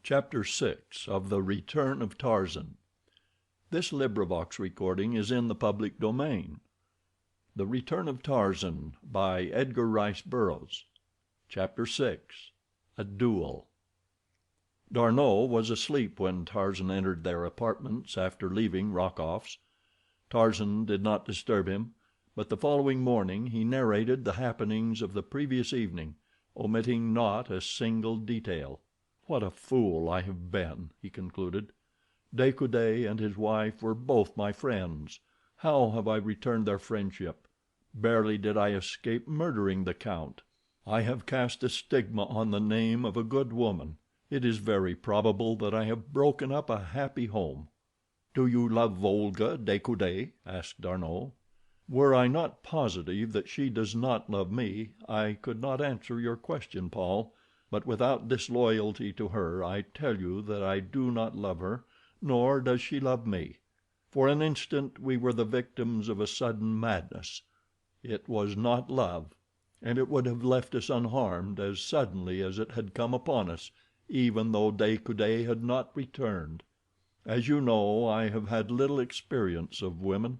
Chapter 6 of the Return of Tarzan. This recording is in the public domain. The Return of Tarzan by Edgar Rice Burroughs. Chapter 6 A Duel. D'Arnot was asleep when Tarzan entered their apartments after leaving Rokoff's. Tarzan did not disturb him, but the following morning he narrated the happenings of the previous evening, omitting not a single detail. "What a fool I have been," he concluded. "De Coude and his wife were both my friends. How have I returned their friendship? Barely did I escape murdering the count. I have cast a stigma on the name of a good woman. It is very probable that I have broken up a happy home." "Do you love Olga, De Coude?" asked D'Arnot. "Were I not positive that she does not love me, I could not answer your question, Paul. But without disloyalty to her, I tell you that I do not love her, nor does she love me. For an instant we were the victims of a sudden madness. It was not love, and it would have left us unharmed as suddenly as it had come upon us, even though De Coude had not returned. As you know, I have had little experience of women.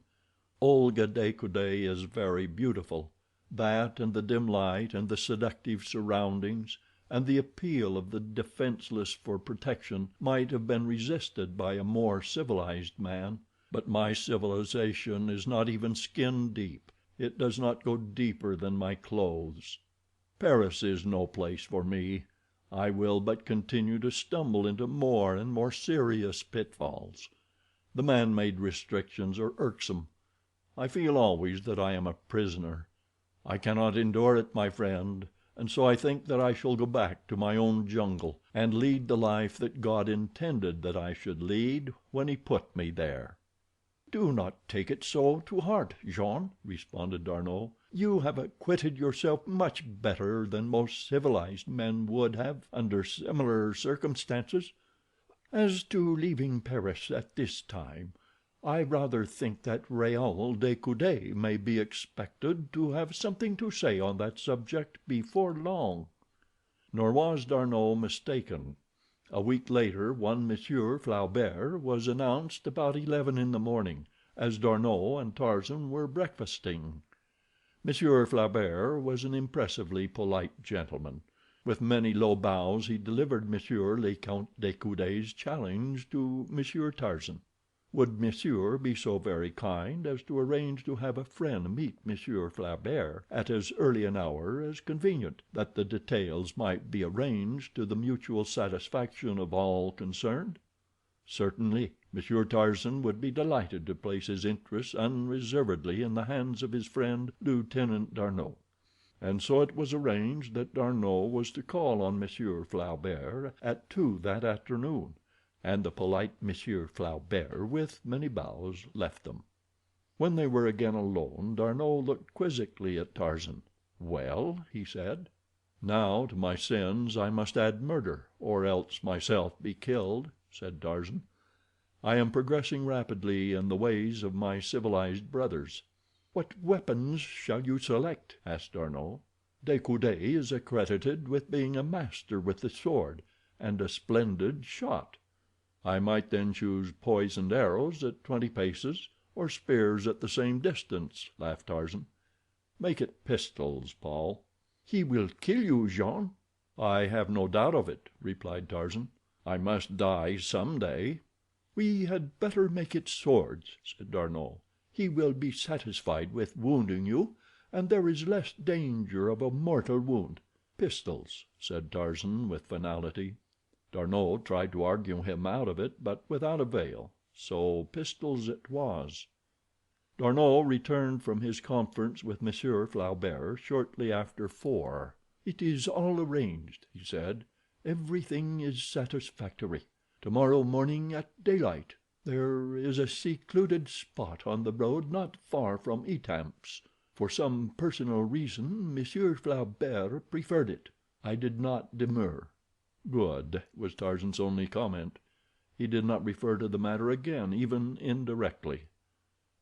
Olga de Coude is very beautiful. That and the dim light and the seductive surroundings and the appeal of the defenseless for protection might have been resisted by a more civilized man. But my civilization is not even skin deep. It does not go deeper than my clothes. Paris is no place for me. I will but continue to stumble into more and more serious pitfalls. The man-made restrictions are irksome. I feel always that I am a prisoner. I cannot endure it, my friend, and so I think that I shall go back to my own jungle and lead the life that God intended that I should lead when he put me there." "Do not take it so to heart, Jean," responded D'Arnot. "You have acquitted yourself much better than most civilized men would have under similar circumstances. As to leaving Paris at this time, I rather think that Raoul de Coude may be expected to have something to say on that subject before long." Nor was D'Arnot mistaken. A week later one Monsieur Flaubert was announced about 11 in the morning, as D'Arnot and Tarzan were breakfasting. Monsieur Flaubert was an impressively polite gentleman. With many low bows he delivered Monsieur le Count de Coude's challenge to Monsieur Tarzan. Would Monsieur be so very kind as to arrange to have a friend meet Monsieur Flaubert at as early an hour as convenient, that the details might be arranged to the mutual satisfaction of all concerned? Certainly, Monsieur Tarzan would be delighted to place his interests unreservedly in the hands of his friend Lieutenant D'Arnot. And so it was arranged that D'Arnot was to call on Monsieur Flaubert at 2 that afternoon, and the polite Monsieur Flaubert, with many bows, left them. When they were again alone, D'Arnot looked quizzically at Tarzan. "Well?" he said. "Now to my sins I must add murder, or else myself be killed," said Tarzan. "I am progressing rapidly in the ways of my civilized brothers." "What weapons shall you select?" asked D'Arnot. "De Coude is accredited with being a master with the sword, and a splendid shot." "I might then choose poisoned arrows at 20 paces, or spears at the same distance," laughed Tarzan. "Make it pistols, Paul." "He will kill you, Jean." "I have no doubt of it," replied Tarzan. "I must die some day." "We had better make it swords," said D'Arnot. "He will be satisfied with wounding you, and there is less danger of a mortal wound." "Pistols," said Tarzan with finality. D'Arnot tried to argue him out of it, but without avail, so pistols it was. D'Arnot returned from his conference with Monsieur Flaubert shortly after 4. "It is all arranged," he said. "Everything is satisfactory. Tomorrow morning at daylight. There is a secluded spot on the road not far from Etamps. For some personal reason Monsieur Flaubert preferred it. I did not demur." "Good," was Tarzan's only comment. He did not refer to the matter again, even indirectly.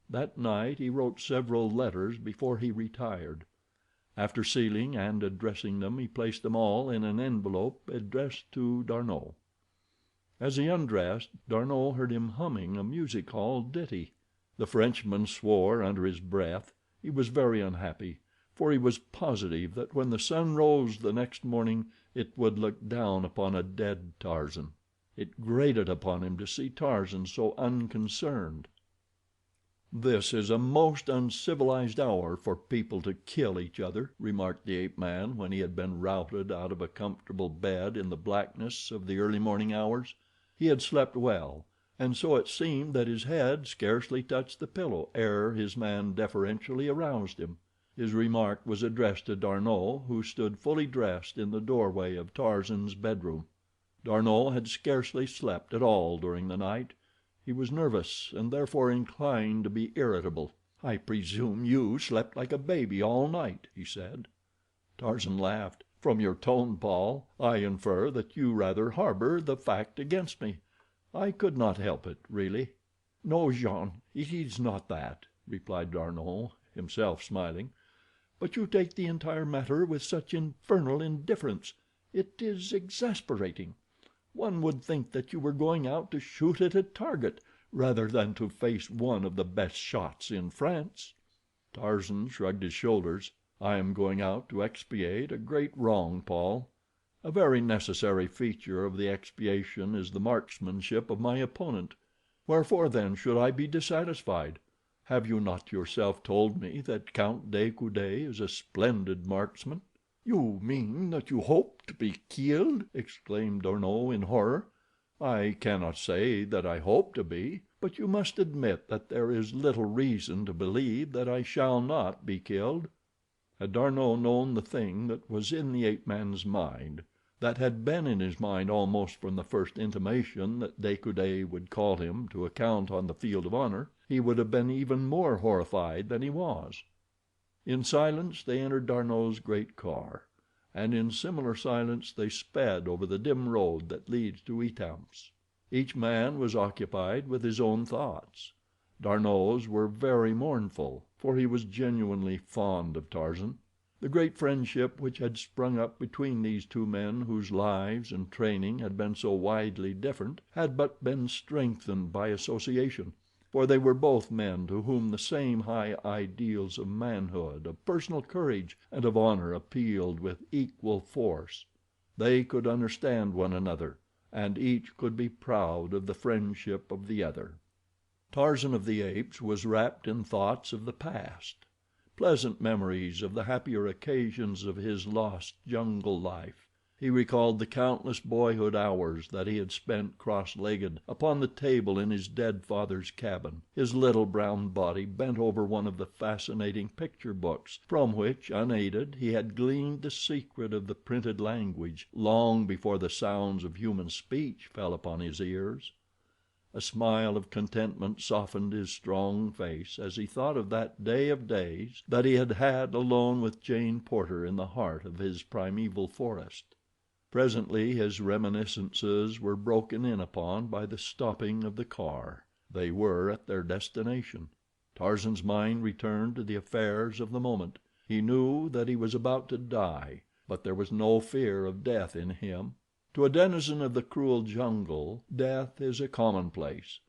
That night he wrote several letters before he retired. After sealing and addressing them he placed them all in an envelope addressed to D'Arnot. As he undressed, D'Arnot heard him humming a music hall ditty. The Frenchman swore under his breath. He was very unhappy, for he was positive that when the sun rose the next morning it would look down upon a dead Tarzan. It grated upon him to see Tarzan so unconcerned. "This is a most uncivilized hour for people to kill each other," remarked the ape man when he had been routed out of a comfortable bed in the blackness of the early morning hours. He had slept well, and so it seemed that his head scarcely touched the pillow ere his man deferentially aroused him. His remark was addressed to D'Arnot, who stood fully dressed in the doorway of Tarzan's bedroom. D'Arnot had scarcely slept at all during the night. He was nervous and therefore inclined to be irritable. "I presume you slept like a baby all night," he said. Tarzan laughed. "From your tone, Paul, I infer that you rather harbor the fact against me. I could not help it, really." "No, Jean, it is not that," replied D'Arnot, himself smiling; "but you take the entire matter with such infernal indifference. It is exasperating. One would think that you were going out to shoot at a target rather than to face one of the best shots in France." Tarzan shrugged his shoulders. "I am going out to expiate a great wrong, Paul. A very necessary feature of the expiation is the marksmanship of my opponent. Wherefore, then, should I be dissatisfied? Have you not yourself told me that Count de Coude is a splendid marksman?" "You mean that you hope to be killed?" exclaimed D'Arnot in horror. "I cannot say that I hope to be, but you must admit that there is little reason to believe that I shall not be killed." Had D'Arnot known the thing that was in the ape man's mind, that had been in his mind almost from the first intimation that De Coude would call him to account on the field of honor, he would have been even more horrified than he was. In silence they entered D'Arnot's great car, and in similar silence they sped over the dim road that leads to Etamps. Each man was occupied with his own thoughts. D'Arnot's were very mournful, for he was genuinely fond of Tarzan. The great friendship which had sprung up between these two men whose lives and training had been so widely different had but been strengthened by association, for they were both men to whom the same high ideals of manhood, of personal courage, and of honor appealed with equal force. They could understand one another, and each could be proud of the friendship of the other. Tarzan of the Apes was wrapped in thoughts of the past, pleasant memories of the happier occasions of his lost jungle life. He recalled the countless boyhood hours that he had spent cross-legged upon the table in his dead father's cabin, his little brown body bent over one of the fascinating picture books from which, unaided, he had gleaned the secret of the printed language long before the sounds of human speech fell upon his ears. A smile of contentment softened his strong face as he thought of that day of days that he had had alone with Jane Porter in the heart of his primeval forest. Presently his reminiscences were broken in upon by the stopping of the car. They were at their destination. Tarzan's mind returned to the affairs of the moment. He knew that he was about to die, but there was no fear of death in him. To a denizen of the cruel jungle, death is a commonplace.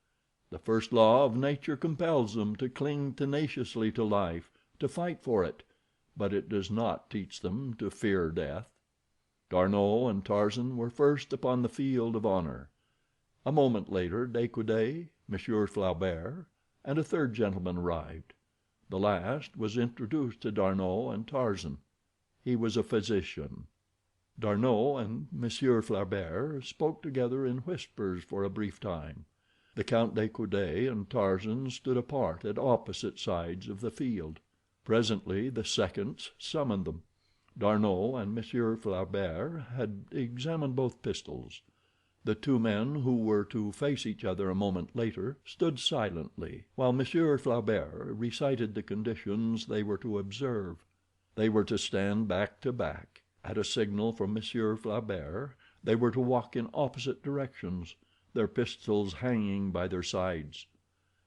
The first law of nature compels them to cling tenaciously to life, to fight for it, but it does not teach them to fear death. D'Arnot and Tarzan were first upon the field of honor. A moment later De Coude, Monsieur Flaubert, and a third gentleman arrived. The last was introduced to D'Arnot and Tarzan. He was a physician. D'Arnot and Monsieur Flaubert spoke together in whispers for a brief time. The Count de Coude and Tarzan stood apart at opposite sides of the field. Presently the seconds summoned them. D'Arnot and Monsieur Flaubert had examined both pistols. The two men who were to face each other a moment later stood silently, while Monsieur Flaubert recited the conditions they were to observe. They were to stand back to back. At a signal from Monsieur Flaubert they were to walk in opposite directions, their pistols hanging by their sides.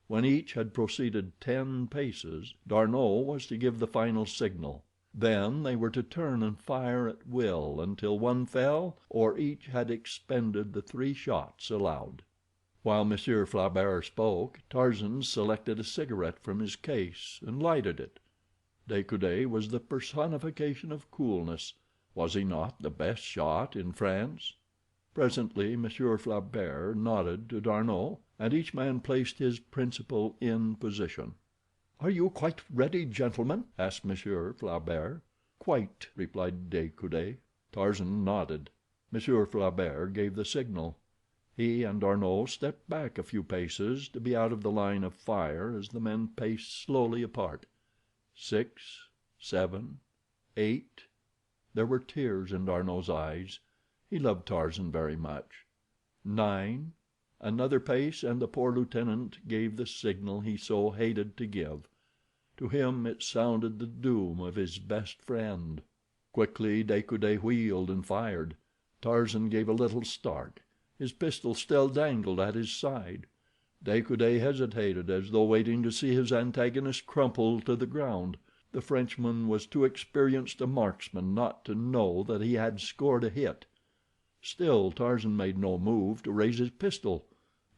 When each had proceeded 10 paces, D'Arnot was to give the final signal. Then they were to turn and fire at will until one fell or each had expended the 3 shots allowed. While Monsieur Flaubert spoke, Tarzan selected a cigarette from his case and lighted it. De Coude was the personification of coolness. Was he not the best shot in France? Presently Monsieur Flaubert nodded to D'Arnot, and each man placed his principal in position. "Are you quite ready, gentlemen?" asked Monsieur Flaubert. "Quite," replied De Coude. Tarzan nodded. Monsieur Flaubert gave the signal. He and D'Arnot stepped back a few paces to be out of the line of fire as the men paced slowly apart. 6, 7, 8. There were tears in D'Arnot's eyes. He loved Tarzan very much. 9. Another pace and the poor lieutenant gave the signal he so hated to give. To him it sounded the doom of his best friend. Quickly De Coude wheeled and fired. Tarzan gave a little start. His pistol still dangled at his side. De Coude hesitated as though waiting to see his antagonist crumple to the ground. The Frenchman was too experienced a marksman not to know that he had scored a hit. Still Tarzan made no move to raise his pistol.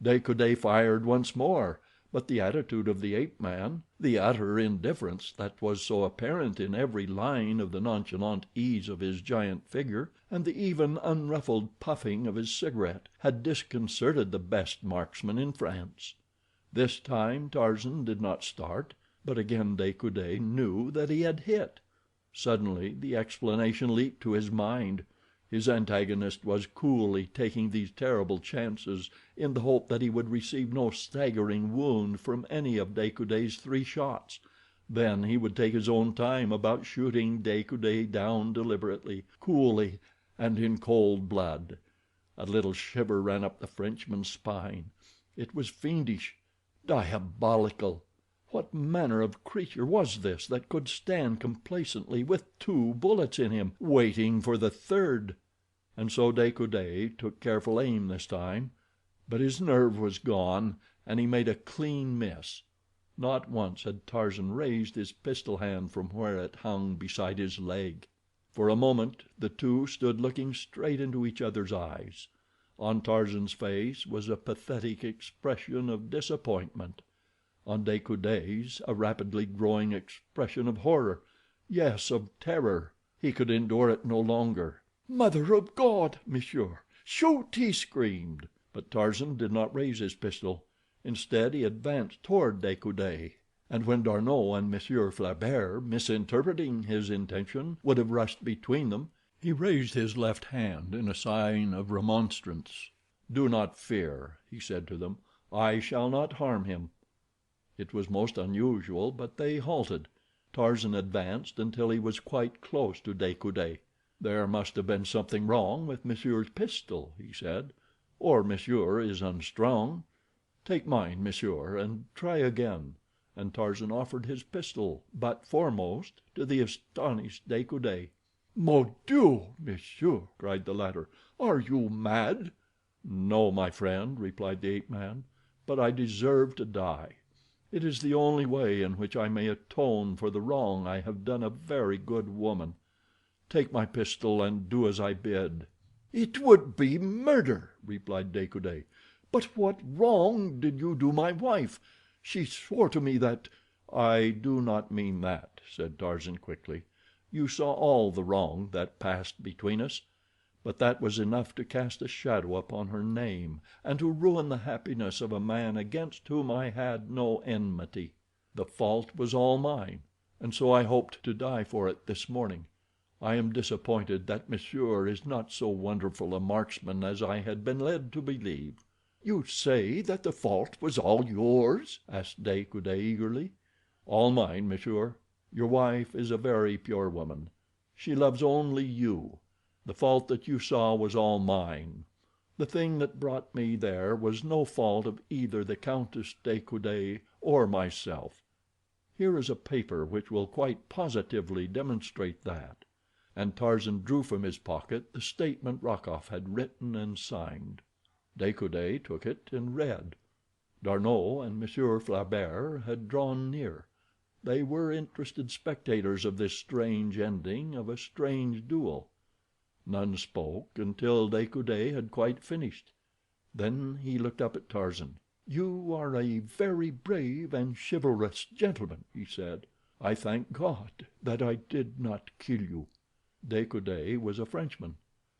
De Coude fired once more, but the attitude of the ape man, the utter indifference that was so apparent in every line of the nonchalant ease of his giant figure, and the even, unruffled puffing of his cigarette, had disconcerted the best marksman in France. This time Tarzan did not start, but again De Coude knew that he had hit. Suddenly the explanation leaped to his mind. His antagonist was coolly taking these terrible chances in the hope that he would receive no staggering wound from any of De Coude's 3 shots. Then he would take his own time about shooting De Coude down deliberately, coolly, and in cold blood. A little shiver ran up the Frenchman's spine. It was fiendish, diabolical. What manner of creature was this that could stand complacently with 2 bullets in him, waiting for the 3rd? And so De Coude took careful aim this time, but his nerve was gone, and he made a clean miss. Not once had Tarzan raised his pistol hand from where it hung beside his leg. For a moment the two stood looking straight into each other's eyes. On Tarzan's face was a pathetic expression of disappointment. On De Coude's a rapidly growing expression of horror, yes, of terror. He could endure it no longer. "Mother of God, monsieur, shoot!" he screamed. But Tarzan did not raise his pistol. Instead he advanced toward De Coude, and when D'Arnot and Monsieur Flaubert, misinterpreting his intention, would have rushed between them, he raised his left hand in a sign of remonstrance. "Do not fear," he said to them. "I shall not harm him." It was most unusual, but they halted. Tarzan advanced until he was quite close to De Coude. "There must have been something wrong with monsieur's pistol," he said, "or monsieur is unstrung. Take mine, monsieur, and try again," and Tarzan offered his pistol, butt foremost, to the astonished De Coude. "Mon Dieu, monsieur!" cried the latter. "Are you mad?" "No, my friend," replied the ape man, "but I deserve to die. It is the only way in which I may atone for the wrong I have done a very good woman. Take my pistol and do as I bid." "It would be murder," replied De Coude. "But what wrong did you do my wife? She swore to me that—" "I do not mean that," said Tarzan quickly. "You saw all the wrong that passed between us; but that was enough to cast a shadow upon her name and to ruin the happiness of a man against whom I had no enmity. The fault was all mine, and so I hoped to die for it this morning. I am disappointed that monsieur is not so wonderful a marksman as I had been led to believe." "You say that the fault was all yours?" asked De Coude eagerly. "All mine, monsieur. Your wife is a very pure woman. She loves only you. The fault that you saw was all mine. The thing that brought me there was no fault of either the Countess de Coude or myself. Here is a paper which will quite positively demonstrate that," and Tarzan drew from his pocket the statement Rokoff had written and signed. De Coude took it and read. D'Arnot and Monsieur Flaubert had drawn near. They were interested spectators of this strange ending of a strange duel. None spoke until De Coude had quite finished. Then he looked up at Tarzan. "You are a very brave and chivalrous gentleman," he said. "I thank God that I did not kill you." De Coude was a Frenchman.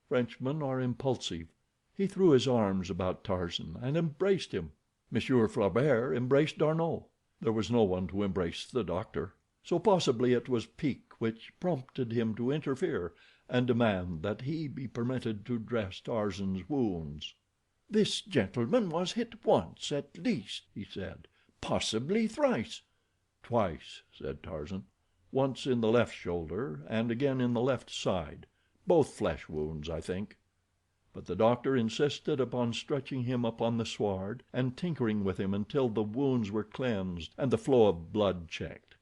Frenchmen are impulsive. He threw his arms about Tarzan and embraced him. Monsieur Flaubert embraced D'Arnot. There was no one to embrace the doctor, so possibly it was pique which prompted him to interfere and demand that he be permitted to dress Tarzan's wounds. "This gentleman was hit once at least," he said. "Possibly thrice." "Twice," said Tarzan. "Once in the left shoulder and again in the left side. Both flesh wounds, I think." But the doctor insisted upon stretching him upon the sward and tinkering with him until the wounds were cleansed and the flow of blood checked.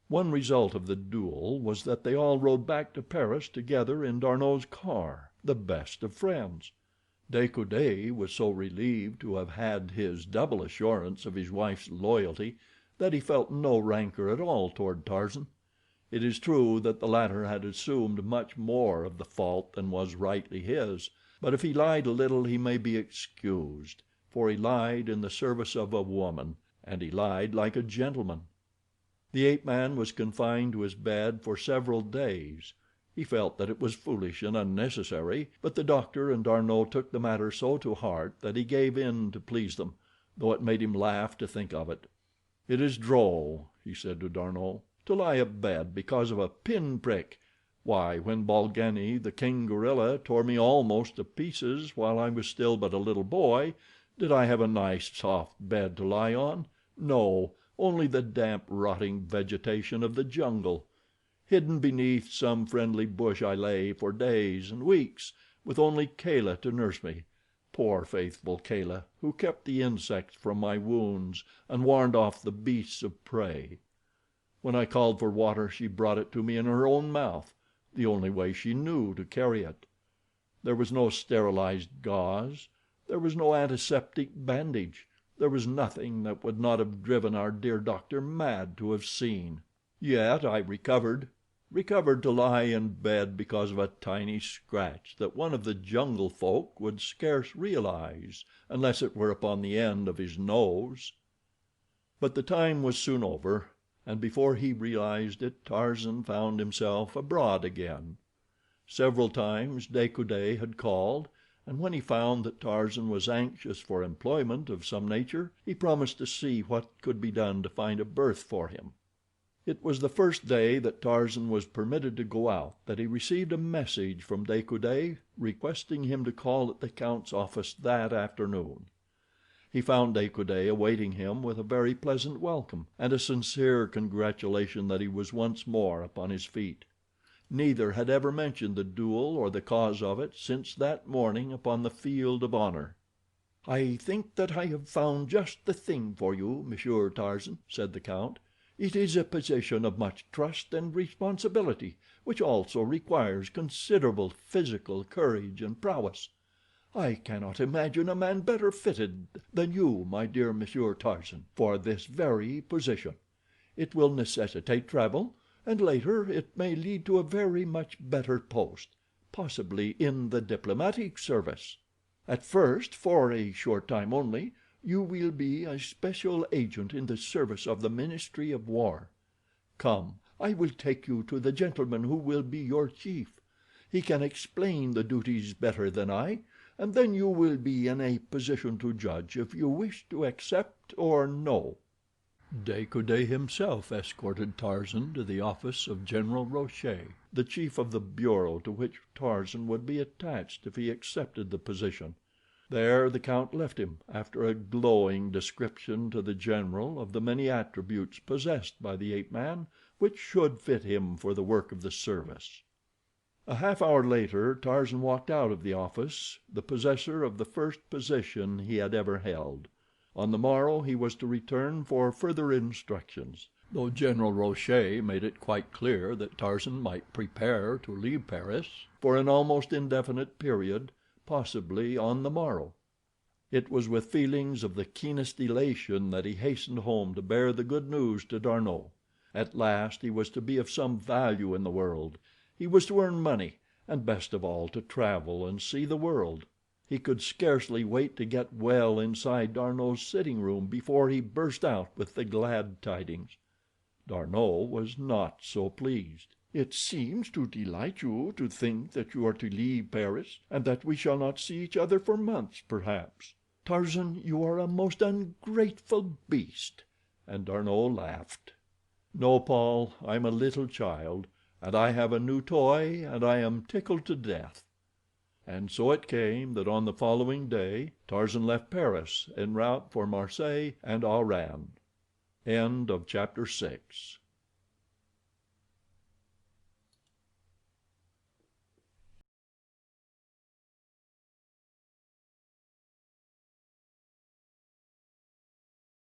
One result of the duel was that they all rode back to Paris together in D'Arnot's car, the best of friends. De Coude was so relieved to have had his double assurance of his wife's loyalty that he felt no rancor at all toward Tarzan. It is true that the latter had assumed much more of the fault than was rightly his, but if he lied a little he may be excused, for he lied in the service of a woman, and he lied like a gentleman. The ape man was confined to his bed for several days. He felt that it was foolish and unnecessary, but the doctor and D'Arnot took the matter so to heart that he gave in to please them, though it made him laugh to think of it. "It is droll," he said to D'Arnot, "to lie abed because of a pin prick. Why, when Bolgani, the king gorilla, tore me almost to pieces while I was still but a little boy, did I have a nice soft bed to lie on? No, only the damp, rotting vegetation of the jungle. Hidden beneath some friendly bush I lay for days and weeks, with only Kala to nurse me. Poor faithful Kala, who kept the insects from my wounds and warned off the beasts of prey. When I called for water she brought it to me in her own mouth, the only way she knew to carry it. There was no sterilized gauze, there was no antiseptic bandage, there was nothing that would not have driven our dear doctor mad to have seen. Yet I recovered to lie in bed because of a tiny scratch that one of the jungle folk would scarce realize unless it were upon the end of his nose." But the time was soon over, and before he realized it Tarzan found himself abroad again. Several times De Coude had called, and when he found that Tarzan was anxious for employment of some nature he promised to see what could be done to find a berth for him. It was the first day that Tarzan was permitted to go out that he received a message from De Coude requesting him to call at the count's office that afternoon. He found De Coude awaiting him with a very pleasant welcome, and a sincere congratulation that he was once more upon his feet. Neither had ever mentioned the duel or the cause of it since that morning upon the field of honor. "I think that I have found just the thing for you, Monsieur Tarzan," said the count. "It is a position of much trust and responsibility, which also requires considerable physical courage and prowess. I cannot imagine a man better fitted than you, my dear Monsieur Tarzan, for this very position. It will necessitate travel, and later it may lead to a very much better post, possibly in the diplomatic service. At first, for a short time only, you will be a special agent in the service of the Ministry of War. Come, I will take you to the gentleman who will be your chief. He can explain the duties better than I, and then you will be in a position to judge if you wish to accept or no." De Coude himself escorted Tarzan to the office of General Rochet, the chief of the bureau to which Tarzan would be attached if he accepted the position. There the count left him, after a glowing description to the general of the many attributes possessed by the ape man which should fit him for the work of the service. A half hour later Tarzan walked out of the office the possessor of the first position he had ever held. On the morrow he was to return for further instructions, though General Rochet made it quite clear that Tarzan might prepare to leave Paris for an almost indefinite period, possibly on the morrow. It was with feelings of the keenest elation that he hastened home to bear the good news to D'Arnot. At last he was to be of some value in the world. He was to earn money, and best of all to travel and see the world. He could scarcely wait to get well inside D'Arnot's sitting room before he burst out with the glad tidings. D'Arnot was not so pleased. "It seems to delight you to think that you are to leave Paris, and that we shall not see each other for months, perhaps. Tarzan, you are a most ungrateful beast," and D'Arnot laughed. "No, Paul, I'm a little child, and I have a new toy, and I am tickled to death." And so it came that on the following day Tarzan left Paris en route for Marseilles and Oran. Chapter 7